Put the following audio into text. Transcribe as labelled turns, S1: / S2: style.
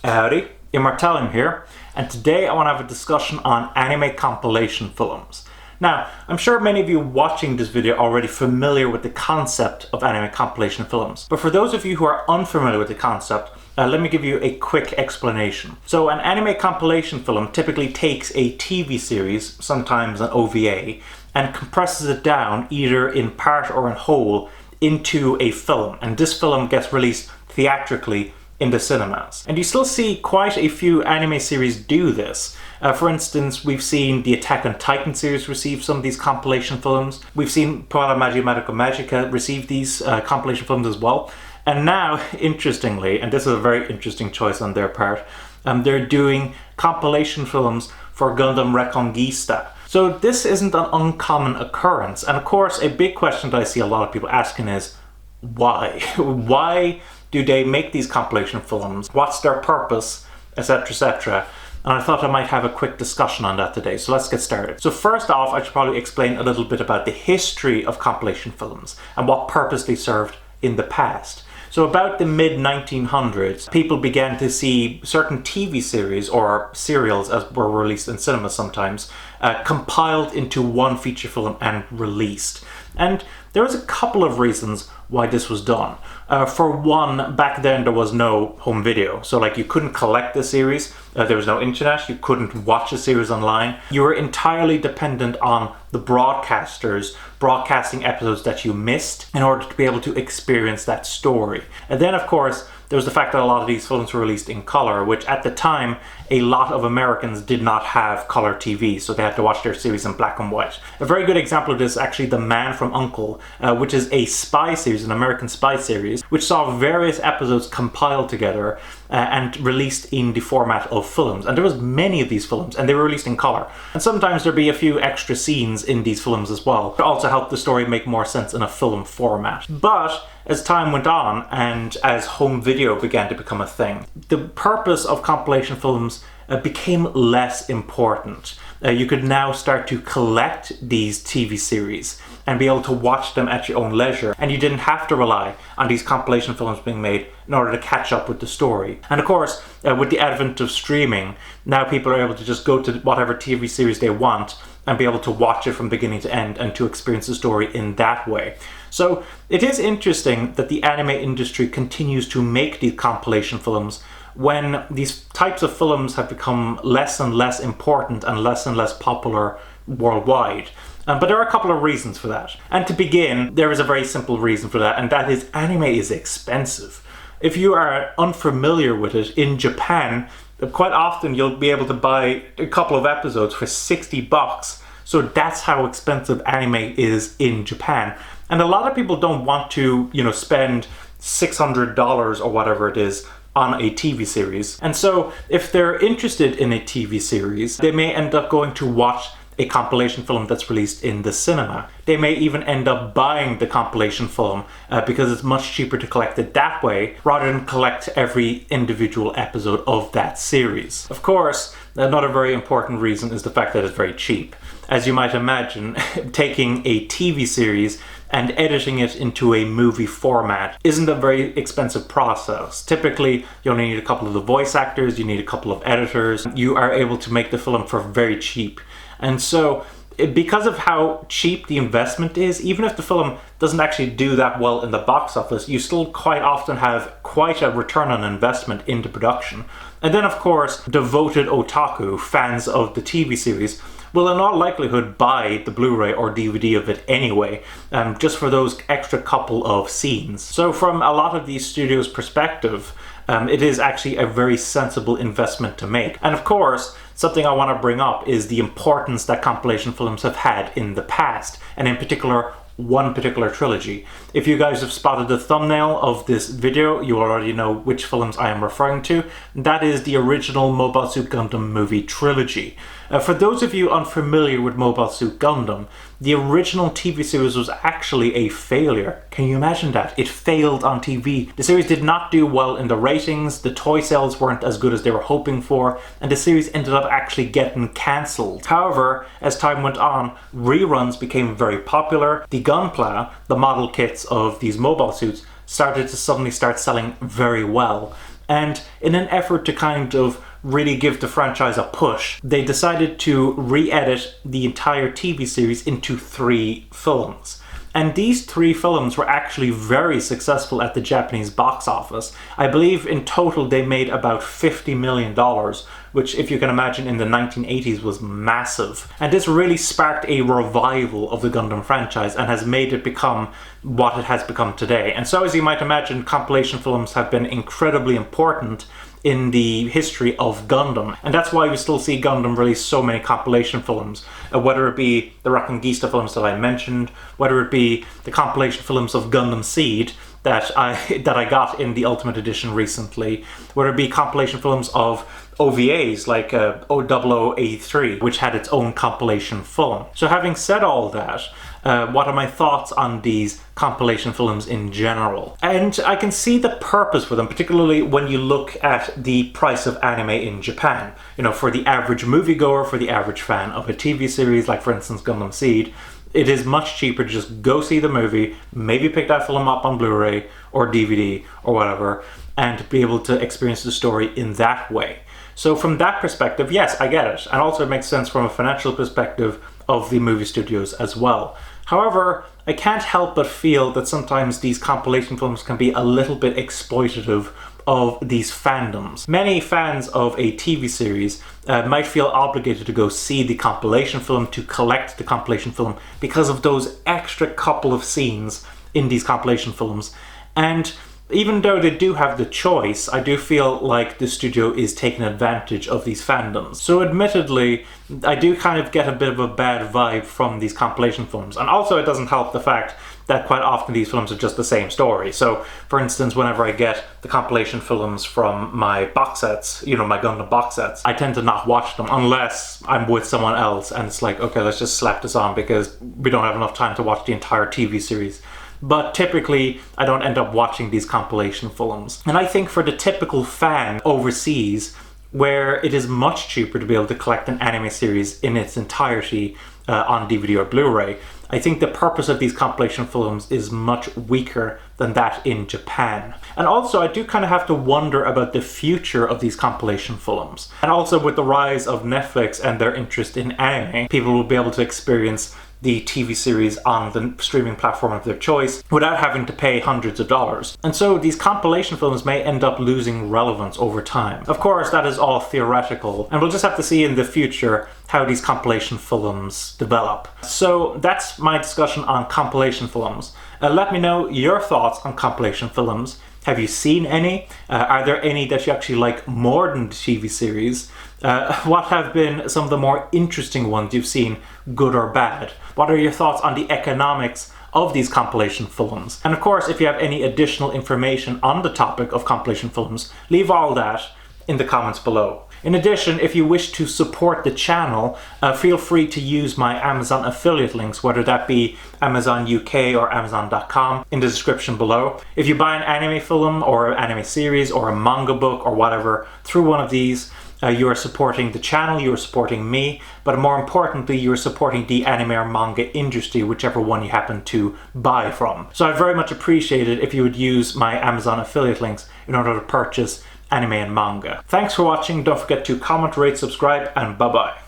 S1: Howdy, Immortalium here, and today I want to have a discussion on anime compilation films. Now, I'm sure many of you watching this video are already familiar with the concept of anime compilation films, but for those of you who are unfamiliar with the concept, let me give you a quick explanation. So an anime compilation film typically takes a TV series, sometimes an OVA, and compresses it down either in part or in whole into a film, and this film gets released theatrically in the cinemas. And you still see quite a few anime series do this. For instance, we've seen the Attack on Titan series receive some of these compilation films. We've seen Puella Magi Magica Magica receive these compilation films as well. And now, interestingly, and this is a very interesting choice on their part, they're doing compilation films for Gundam Reconquista. So this isn't an uncommon occurrence. And of course, a big question that I see a lot of people asking is, why? Why do they make these compilation films? What's their purpose? Etc, etc. And I thought I might have a quick discussion on that today, so let's get started. So first off, I should probably explain a little bit about the history of compilation films and what purpose they served in the past. So about the mid-1900s, people began to see certain TV series, or serials as were released in cinema sometimes, compiled into one feature film and released. And there was a couple of reasons why this was done. For one, back then there was no home video. So like you couldn't collect the series, there was no internet, you couldn't watch a series online. You were entirely dependent on the broadcasters broadcasting episodes that you missed in order to be able to experience that story. And then of course, there was the fact that a lot of these films were released in color, which at the time, a lot of Americans did not have color TV, so they had to watch their series in black and white. A very good example of this is actually The Man from U.N.C.L.E., which is a spy series, an American spy series, which saw various episodes compiled together and released in the format of films. And there was many of these films, and they were released in color. And sometimes there'd be a few extra scenes in these films as well, to also help the story make more sense in a film format. But as time went on, and as home video began to become a thing, the purpose of compilation films became less important. You could now start to collect these TV series and be able to watch them at your own leisure, and you didn't have to rely on these compilation films being made in order to catch up with the story. And of course, with the advent of streaming, now people are able to just go to whatever TV series they want and be able to watch it from beginning to end and to experience the story in that way. So it is interesting that the anime industry continues to make these compilation films when these types of films have become less and less important and less popular worldwide. But there are a couple of reasons for that. And to begin, there is a very simple reason for that, and that is anime is expensive. If you are unfamiliar with it, in Japan, quite often you'll be able to buy a couple of episodes for $60. So that's how expensive anime is in Japan. And a lot of people don't want to, spend $600 or whatever it is on a TV series. And so if they're interested in a TV series, they may end up going to watch a compilation film that's released in the cinema. They may even end up buying the compilation film because it's much cheaper to collect it that way rather than collect every individual episode of that series. Of course, another very important reason is the fact that it's very cheap. As you might imagine, taking a TV series and editing it into a movie format isn't a very expensive process. Typically, you only need a couple of the voice actors, you need a couple of editors. You are able to make the film for very cheap. And so, because of how cheap the investment is, even if the film doesn't actually do that well in the box office, you still quite often have quite a return on investment into production. And then of course, devoted otaku, fans of the TV series, will in all likelihood buy the Blu-ray or DVD of it anyway, just for those extra couple of scenes. So from a lot of these studios' perspective, it is actually a very sensible investment to make. And of course, something I want to bring up is the importance that compilation films have had in the past, and in particular, one particular trilogy. If you guys have spotted the thumbnail of this video, you already know which films I am referring to. That is the original Mobile Suit Gundam movie trilogy. For those of you unfamiliar with Mobile Suit Gundam, the original TV series was actually a failure. Can you imagine that? It failed on TV. The series did not do well in the ratings, the toy sales weren't as good as they were hoping for, and the series ended up actually getting cancelled. However, as time went on, reruns became very popular. The Gunpla, the model kits of these mobile suits, started to suddenly start selling very well. And in an effort to kind of really give the franchise a push, they decided to re-edit the entire TV series into 3 films. And these 3 films were actually very successful at the Japanese box office. I believe in total they made about $50 million, which, if you can imagine, in the 1980s was massive. And this really sparked a revival of the Gundam franchise and has made it become what it has become today. And so, as you might imagine, compilation films have been incredibly important in the history of Gundam. And that's why we still see Gundam release so many compilation films, whether it be the Rakengista films that I mentioned, whether it be the compilation films of Gundam Seed that I got in the Ultimate Edition recently, whether it be compilation films of OVAs like 0083, which had its own compilation film. So having said all that, what are my thoughts on these compilation films in general? And I can see the purpose for them, particularly when you look at the price of anime in Japan. You know, for the average moviegoer, for the average fan of a TV series, like for instance Gundam Seed, it is much cheaper to just go see the movie, maybe pick that film up on Blu-ray or DVD or whatever, and be able to experience the story in that way. So from that perspective, yes, I get it. And also it makes sense from a financial perspective of the movie studios as well. However, I can't help but feel that sometimes these compilation films can be a little bit exploitative of these fandoms. Many fans of a TV series might feel obligated to go see the compilation film, to collect the compilation film, because of those extra couple of scenes in these compilation films. And even though they do have the choice, I do feel like the studio is taking advantage of these fandoms. So admittedly, I do kind of get a bit of a bad vibe from these compilation films. And also it doesn't help the fact that quite often these films are just the same story. So for instance, whenever I get the compilation films from my box sets, you know, my Gundam box sets, I tend to not watch them unless I'm with someone else and it's like, okay, let's just slap this on because we don't have enough time to watch the entire TV series. But typically, I don't end up watching these compilation films. And I think for the typical fan overseas, where it is much cheaper to be able to collect an anime series in its entirety on DVD or Blu-ray, I think the purpose of these compilation films is much weaker than that in Japan. And also, I do kind of have to wonder about the future of these compilation films. And also, with the rise of Netflix and their interest in anime, people will be able to experience the TV series on the streaming platform of their choice without having to pay hundreds of dollars. And so these compilation films may end up losing relevance over time. Of course, that is all theoretical, and we'll just have to see in the future how these compilation films develop. So that's my discussion on compilation films. Let me know your thoughts on compilation films. Have you seen any? Are there any that you actually like more than the TV series? What have been some of the more interesting ones you've seen, good or bad? What are your thoughts on the economics of these compilation films? And of course, if you have any additional information on the topic of compilation films, leave all that in the comments below. In addition, if you wish to support the channel, feel free to use my Amazon affiliate links, whether that be Amazon UK or Amazon.com, in the description below. If you buy an anime film or an anime series or a manga book or whatever through one of these, you are supporting the channel, you are supporting me, but more importantly, you are supporting the anime or manga industry, whichever one you happen to buy from. So I'd very much appreciate it if you would use my Amazon affiliate links in order to purchase anime and manga. Thanks for watching. Don't forget to comment, rate, subscribe, and bye-bye.